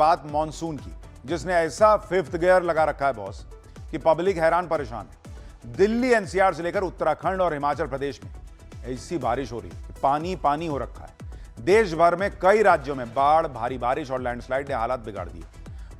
बात मॉनसून की, जिसने ऐसा फिफ्थ गियर लगा रखा है बॉस कि पब्लिक हैरान परेशान है। दिल्ली एनसीआर से लेकर उत्तराखंड और हिमाचल प्रदेश में ऐसी बारिश हो रही है कि पानी पानी हो रखा है। देश भर में कई राज्यों में बाढ़, भारी बारिश और लैंडस्लाइड ने हालात बिगाड़ दिए।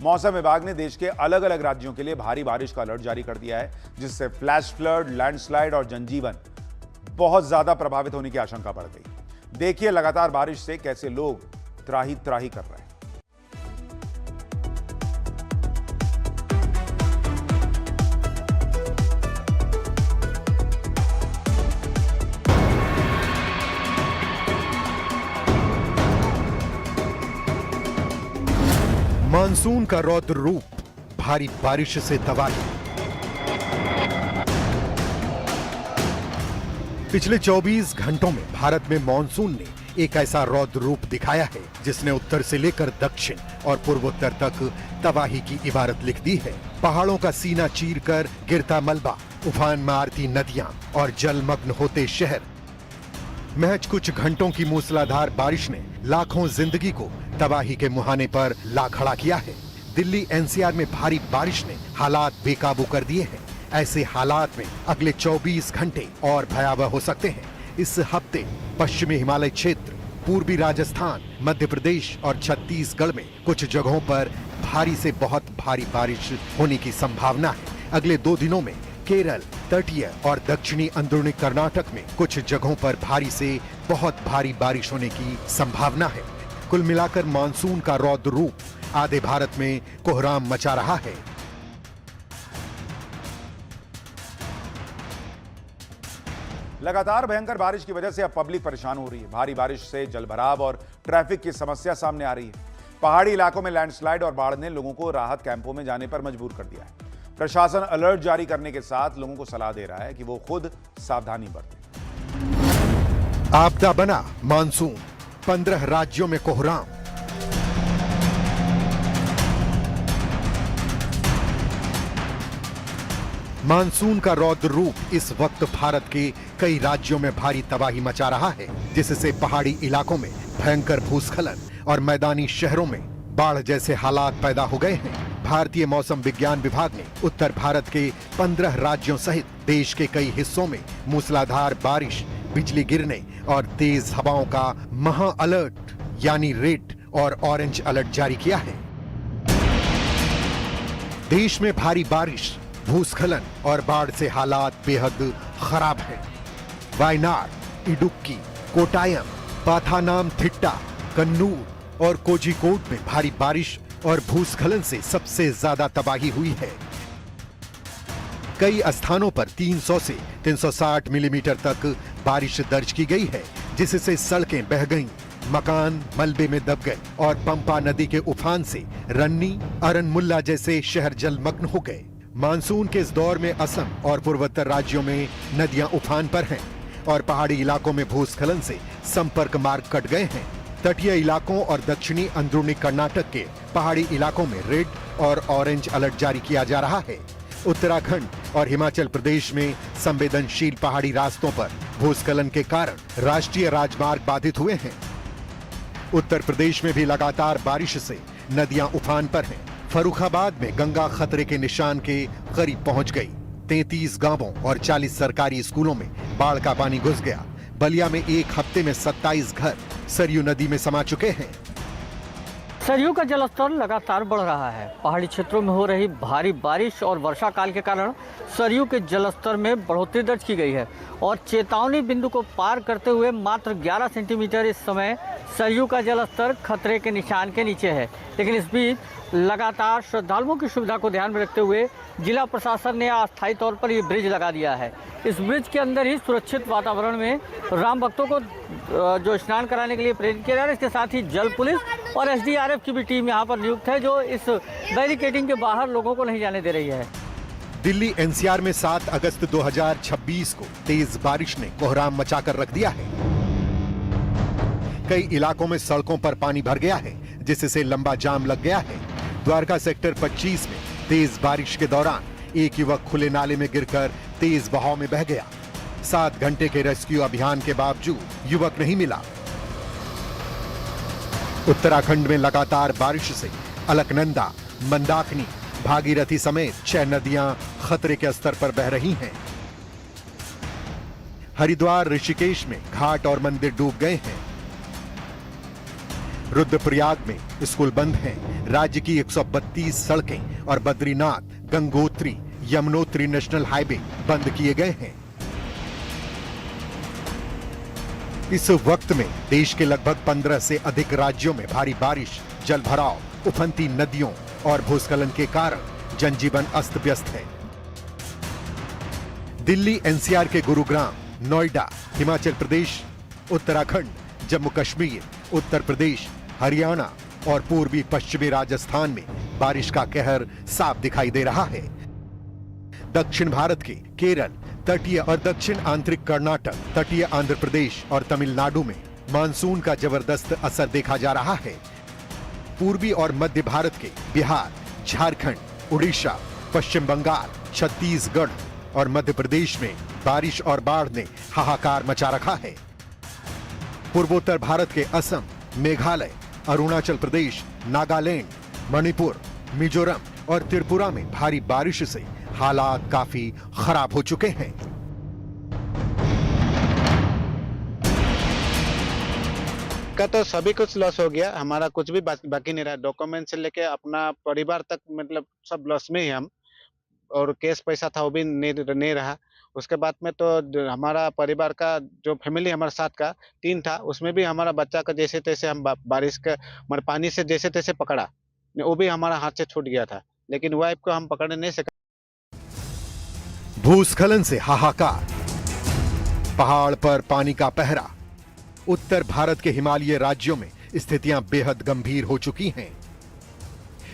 मौसम विभाग ने देश के अलग अलग राज्यों के लिए भारी बारिश का अलर्ट जारी कर दिया है, जिससे फ्लैश फ्लड, लैंडस्लाइड और जनजीवन बहुत ज्यादा प्रभावित होने की आशंका बढ़ गई। देखिए लगातार बारिश से कैसे लोग त्राही त्राही कर रहे हैं। मानसून का रौद्र रूप, भारी बारिश से तबाही। पिछले 24 घंटों में भारत में मानसून ने एक ऐसा रौद्र रूप दिखाया है जिसने उत्तर से लेकर दक्षिण और पूर्वोत्तर तक तबाही की इबारत लिख दी है। पहाड़ों का सीना चीरकर गिरता मलबा, उफान मारती नदियां और जलमग्न होते शहर। महज कुछ घंटों की मूसलाधार बारिश ने लाखों जिंदगी को तबाही के मुहाने पर ला खड़ा किया है। दिल्ली एनसीआर में भारी बारिश ने हालात बेकाबू कर दिए हैं। ऐसे हालात में अगले 24 घंटे और भयावह हो सकते हैं। इस हफ्ते पश्चिमी हिमालय क्षेत्र, पूर्वी राजस्थान, मध्य प्रदेश और छत्तीसगढ़ में कुछ जगहों पर भारी से बहुत भारी बारिश होने की संभावना है। अगले 2 दिनों में केरल, तटीय और दक्षिणी अंदरूनी कर्नाटक में कुछ जगहों पर भारी से बहुत भारी बारिश होने की संभावना है। कुल मिलाकर मानसून का रौद्र रूप आधे भारत में कोहराम मचा रहा है। लगातार भयंकर बारिश की वजह से अब पब्लिक परेशान हो रही है। भारी बारिश से जलभराव और ट्रैफिक की समस्या सामने आ रही है। पहाड़ी इलाकों में लैंडस्लाइड और बाढ़ ने लोगों को राहत कैंपों में जाने पर मजबूर कर दिया है। प्रशासन अलर्ट जारी करने के साथ लोगों को सलाह दे रहा है कि वो खुद सावधानी बरतें। आपदा बना मानसून, 15 राज्यों में कोहराम। मानसून का रौद्र रूप इस वक्त भारत के कई राज्यों में भारी तबाही मचा रहा है, जिससे पहाड़ी इलाकों में भयंकर भूस्खलन और मैदानी शहरों में बाढ़ जैसे हालात पैदा हो गए हैं। भारतीय मौसम विज्ञान विभाग ने उत्तर भारत के 15 राज्यों सहित देश के कई हिस्सों में मूसलाधार बारिश, बिजली गिरने और तेज हवाओं का महा अलर्ट यानी रेड और ऑरेंज अलर्ट जारी किया है। देश में भारी बारिश, भूस्खलन और बाढ़ से हालात बेहद खराब हैं। वायनाड, इडुक्की, कोटायम, पाथानामथिट्टा, कन्नूर और कोझिकोड में भारी बारिश और भूस्खलन से सबसे ज्यादा तबाही हुई है। कई स्थानों पर 300 से 360 मिलीमीटर तक बारिश दर्ज की गई है, जिससे सड़कें बह गईं, मकान मलबे में दब गए और पंपा नदी के उफान से रन्नी, अरनमुल्ला जैसे शहर जलमग्न हो गए। मानसून के इस दौर में असम और पूर्वोत्तर राज्यों में नदियां उफान पर हैं और पहाड़ी इलाकों में भूस्खलन से संपर्क मार्ग कट गए हैं। तटीय इलाकों और दक्षिणी अंदरूनी कर्नाटक के पहाड़ी इलाकों में रेड और ऑरेंज अलर्ट जारी किया जा रहा है। उत्तराखंड और हिमाचल प्रदेश में संवेदनशील पहाड़ी रास्तों पर भूस्खलन के कारण राष्ट्रीय राजमार्ग बाधित हुए हैं। उत्तर प्रदेश में भी लगातार बारिश से नदियां उफान पर हैं। फर्रुखाबाद में गंगा खतरे के निशान के करीब पहुंच गई। 33 गांवों और 40 सरकारी स्कूलों में बाढ़ का पानी घुस गया। बलिया में एक हफ्ते में 27 घर सरयू नदी में समा चुके हैं। सरयू का जलस्तर लगातार बढ़ रहा है। पहाड़ी क्षेत्रों में हो रही भारी बारिश और वर्षा काल के कारण सरयू के जलस्तर में बढ़ोतरी दर्ज की गई है और चेतावनी बिंदु को पार करते हुए मात्र 11 सेंटीमीटर इस समय सरयू का जलस्तर खतरे के निशान के नीचे है। लेकिन इस बीच लगातार श्रद्धालुओं की सुविधा को ध्यान में रखते हुए जिला प्रशासन ने अस्थायी तौर पर ये ब्रिज लगा दिया है। इस ब्रिज के अंदर ही सुरक्षित वातावरण में राम भक्तों को जो स्नान कराने के लिए प्रेरित किया जा रहा है। इसके साथ ही जल पुलिस और एसडीआरएफ की भी टीम यहाँ पर नियुक्त है, जो इस बैरिकेडिंग के बाहर लोगों को नहीं जाने दे रही है। दिल्ली एनसीआर में 7 अगस्त 2026 को तेज बारिश ने कोहराम मचाकर रख दिया है। कई इलाकों में सड़कों पर पानी भर गया है, जिससे लंबा जाम लग गया है। द्वारका सेक्टर 25 में तेज बारिश के दौरान एक युवक खुले नाले में गिरकर तेज बहाव में बह गया। 7 घंटे के रेस्क्यू अभियान के बावजूद युवक नहीं मिला। उत्तराखंड में लगातार बारिश से अलकनंदा, मंदाकिनी, भागीरथी समेत 6 नदियां खतरे के स्तर पर बह रही हैं। हरिद्वार, ऋषिकेश में घाट और मंदिर डूब गए हैं। रुद्रप्रयाग में स्कूल बंद हैं। राज्य की 132 सड़कें और बद्रीनाथ, गंगोत्री, यमुनोत्री नेशनल हाईवे बंद किए गए हैं। इस वक्त में देश के लगभग 15 से अधिक राज्यों में भारी बारिश, जल भराव, उफनती नदियों और भूस्खलन के कारण जनजीवन अस्त व्यस्त है। दिल्ली एनसीआर के गुरुग्राम, नोएडा, हिमाचल प्रदेश, उत्तराखंड, जम्मू कश्मीर, उत्तर प्रदेश, हरियाणा और पूर्वी पश्चिमी राजस्थान में बारिश का कहर साफ दिखाई दे रहा है। दक्षिण भारत के केरल, तटीय और दक्षिण आंतरिक कर्नाटक, तटीय आंध्र प्रदेश और तमिलनाडु में मानसून का जबरदस्त असर देखा जा रहा है। पूर्वी और मध्य भारत के बिहार, झारखंड, उड़ीसा, पश्चिम बंगाल, छत्तीसगढ़ और मध्य प्रदेश में बारिश और बाढ़ ने हाहाकार मचा रखा है। पूर्वोत्तर भारत के असम, मेघालय, अरुणाचल प्रदेश, नागालैंड, मणिपुर, मिजोरम और त्रिपुरा में भारी बारिश से हालात काफी खराब हो चुके हैं। का तो सभी कुछ लॉस हो गया, हमारा कुछ भी बाकी नहीं रहा। डॉक्यूमेंट से लेके अपना परिवार तक मतलब सब लॉस में ही हम, और कैश पैसा था वो भी नहीं रहा। उसके बाद में तो हमारा परिवार का जो फैमिली हमारे साथ का 3 था, उसमें भी हमारा बच्चा का जैसे तैसे हम बारिश का मतलब पानी से जैसे तैसे पकड़ा, वो भी हमारा हाथ से छूट गया था, लेकिन वाइफ को हम पकड़ने नहीं सके। भूस्खलन से हाहाकार, पहाड़ पर पानी का पहरा। उत्तर भारत के हिमालयी राज्यों में स्थितियां बेहद गंभीर हो चुकी हैं।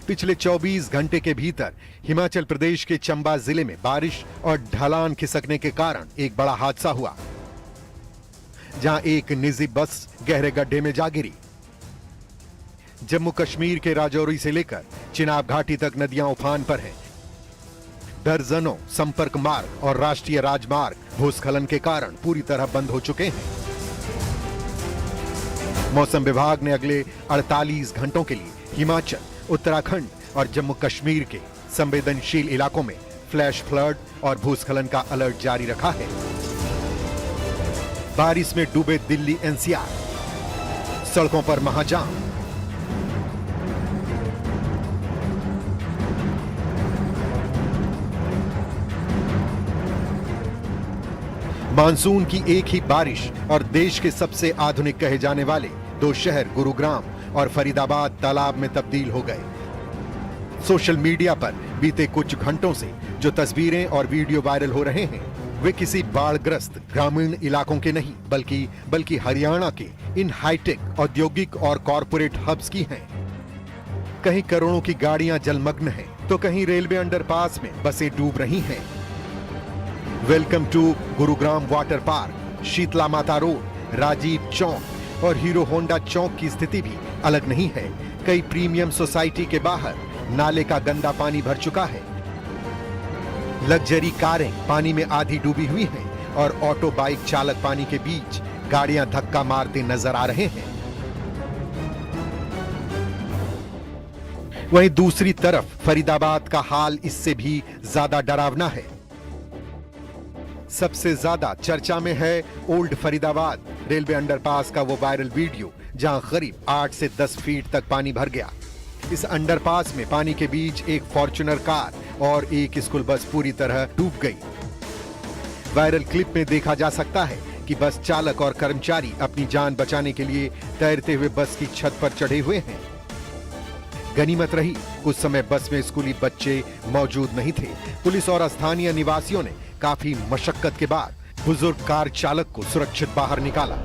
पिछले 24 घंटे के भीतर हिमाचल प्रदेश के चंबा जिले में बारिश और ढलान खिसकने के कारण एक बड़ा हादसा हुआ, जहां एक निजी बस गहरे गड्ढे में जा गिरी। जम्मू कश्मीर के राजौरी से लेकर चिनाब घाटी तक नदियां उफान पर हैं। दर्जनों संपर्क मार्ग और राष्ट्रीय राजमार्ग भूस्खलन के कारण पूरी तरह बंद हो चुके हैं। मौसम विभाग ने अगले 48 घंटों के लिए हिमाचल, उत्तराखंड और जम्मू कश्मीर के संवेदनशील इलाकों में फ्लैश फ्लड और भूस्खलन का अलर्ट जारी रखा है। बारिश में डूबे दिल्ली एनसीआर, सड़कों पर महाजाम। मानसून की एक ही बारिश और देश के सबसे आधुनिक कहे जाने वाले 2 शहर गुरुग्राम और फरीदाबाद तालाब में तब्दील हो गए। सोशल मीडिया पर बीते कुछ घंटों से जो तस्वीरें और वीडियो वायरल हो रहे हैं, वे किसी बाढ़ग्रस्त ग्रामीण इलाकों के नहीं बल्कि हरियाणा के इन हाईटेक औद्योगिक और कॉरपोरेट हब्स की हैं। कहीं करोड़ों की गाड़ियां जलमग्न हैं, तो कहीं रेलवे अंडरपास में बसें डूब रही हैं। Welcome to Gurugram water park, Sheetla Mata road, Rajiv Chowk और हीरो होंडा चौक की स्थिति भी अलग नहीं है। कई प्रीमियम सोसाइटी के बाहर नाले का गंदा पानी भर चुका है। लग्जरी कारें पानी में आधी डूबी हुई हैं और ऑटो बाइक चालक पानी के बीच गाड़ियां धक्का मारते नजर आ रहे हैं। वहीं दूसरी तरफ फरीदाबाद का हाल इससे भी ज्यादा डरावना है। सबसे ज्यादा चर्चा में है ओल्ड फरीदाबाद रेलवे अंडरपास का वो वायरल वीडियो, जहां करीब 8 से 10 फीट तक पानी भर गया। इस अंडरपास में पानी के बीच एक फॉर्च्यूनर कार और एक स्कूल बस पूरी तरह डूब गई। वायरल क्लिप में देखा जा सकता है कि बस चालक और कर्मचारी अपनी जान बचाने के लिए तैरते हुए बस की छत पर चढ़े हुए हैं। गनीमत रही कुछ समय बस में स्कूली बच्चे मौजूद नहीं थे। पुलिस और स्थानीय निवासियों ने काफी मशक्कत के बाद बुजुर्ग कार चालक को सुरक्षित बाहर निकाला।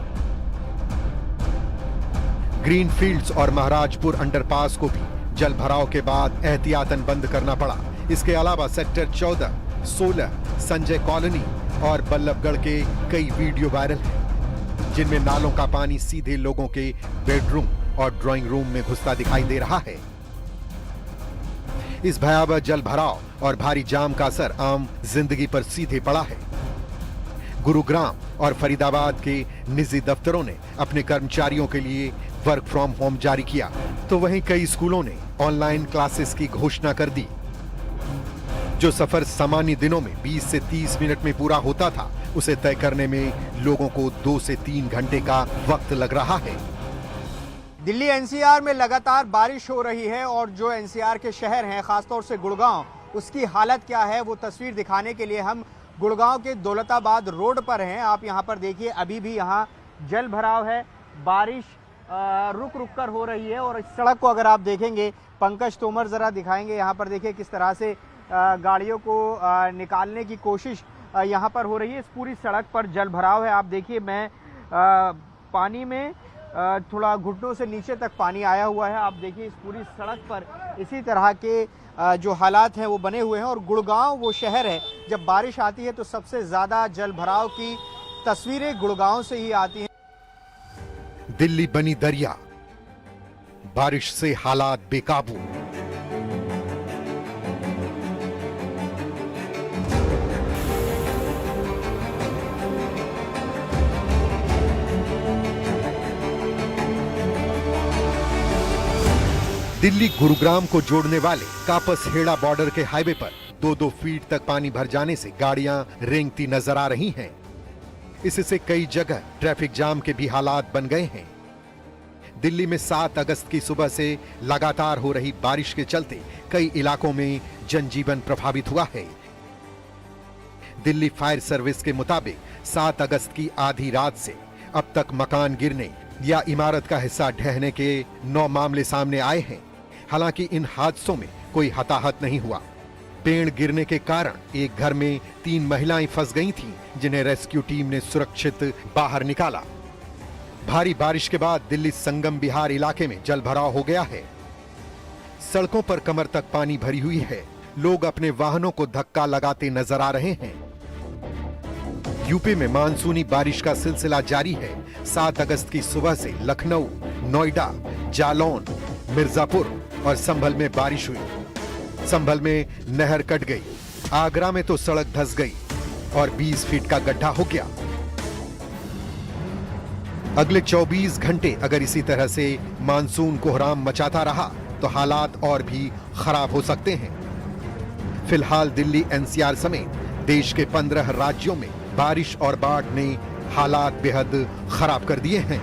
ग्रीनफील्ड्स और महाराजपुर अंडरपास को भी जल भराव के बाद एहतियातन बंद करना पड़ा। इसके अलावा सेक्टर 14, 16, संजय कॉलोनी और बल्लभगढ़ के कई वीडियो वायरल हैं, जिनमें नालों का पानी सीधे लोगों के बेडरूम और ड्राइंग रूम में घुसता दिखाई दे रहा है। इस भयावह जल भराव और भारी जाम का असर आम जिंदगी पर सीधे पड़ा है। गुरुग्राम और फरीदाबाद के निजी दफ्तरों ने अपने कर्मचारियों के लिए वर्क फ्रॉम होम जारी किया। तो वहीं कई स्कूलों ने ऑनलाइन क्लासेस की घोषणा कर दी। जो सफर सामान्य दिनों में 20 से 30 मिनट में पूरा होता था, उसे तय करने में लोगों को 2 से 3 घंटे का वक्त लग रहा है। दिल्ली एनसीआर में लगातार बारिश हो रही है और जो एनसीआर के शहर हैं, खासतौर से गुड़गांव, उसकी हालत क्या है वो तस्वीर दिखाने के लिए हम गुड़गांव के दौलताबाद रोड पर हैं। आप यहां पर देखिए, अभी भी यहां जल भराव है, बारिश रुक रुक कर हो रही है। और इस सड़क को अगर आप देखेंगे, पंकज तोमर ज़रा दिखाएंगे, यहाँ पर देखिए किस तरह से गाड़ियों को निकालने की कोशिश यहाँ पर हो रही है। इस पूरी सड़क पर जल भराव है। आप देखिए, मैं पानी में थोड़ा घुटनों से नीचे तक पानी आया हुआ है। आप देखिए इस पूरी सड़क पर इसी तरह के जो हालात हैं वो बने हुए हैं। और गुड़गांव वो शहर है, जब बारिश आती है तो सबसे ज़्यादा जल भराव की तस्वीरें गुड़गांव से ही आती हैं। दिल्ली बनी दरिया, बारिश से हालात बेकाबू। दिल्ली गुरुग्राम को जोड़ने वाले कापस हेड़ा बॉर्डर के हाईवे पर 2-2 फीट तक पानी भर जाने से गाड़ियां रेंगती नजर आ रही हैं। इससे कई जगह ट्रैफिक जाम के भी हालात बन गए हैं। दिल्ली में 7 अगस्त की सुबह से लगातार हो रही बारिश के चलते कई इलाकों में जनजीवन प्रभावित हुआ है। दिल्ली फायर सर्विस के मुताबिक 7 अगस्त की आधी रात से अब तक मकान गिरने या इमारत का हिस्सा ढहने के 9 मामले सामने आए हैं। हालांकि इन हादसों में कोई हताहत नहीं हुआ। पेड़ गिरने के कारण एक घर में 3 महिलाएं फंस गई थीं, जिन्हें रेस्क्यू टीम ने सुरक्षित बाहर निकाला। भारी बारिश के बाद दिल्ली संगम विहार इलाके में जल भराव हो गया है। सड़कों पर कमर तक पानी भरी हुई है। लोग अपने वाहनों को धक्का लगाते नजर आ रहे हैं। यूपी में मानसूनी बारिश का सिलसिला जारी है। 7 अगस्त की सुबह से लखनऊ, नोएडा, जालौन, मिर्जापुर और संभल में बारिश हुई। संभल में नहर कट गई। आगरा में तो सड़क धंस गई और 20 फीट का गड्ढा हो गया। अगले 24 घंटे अगर इसी तरह से मानसून कोहराम मचाता रहा तो हालात और भी खराब हो सकते हैं। फिलहाल दिल्ली एनसीआर समेत देश के 15 राज्यों में बारिश और बाढ़ ने हालात बेहद खराब कर दिए हैं।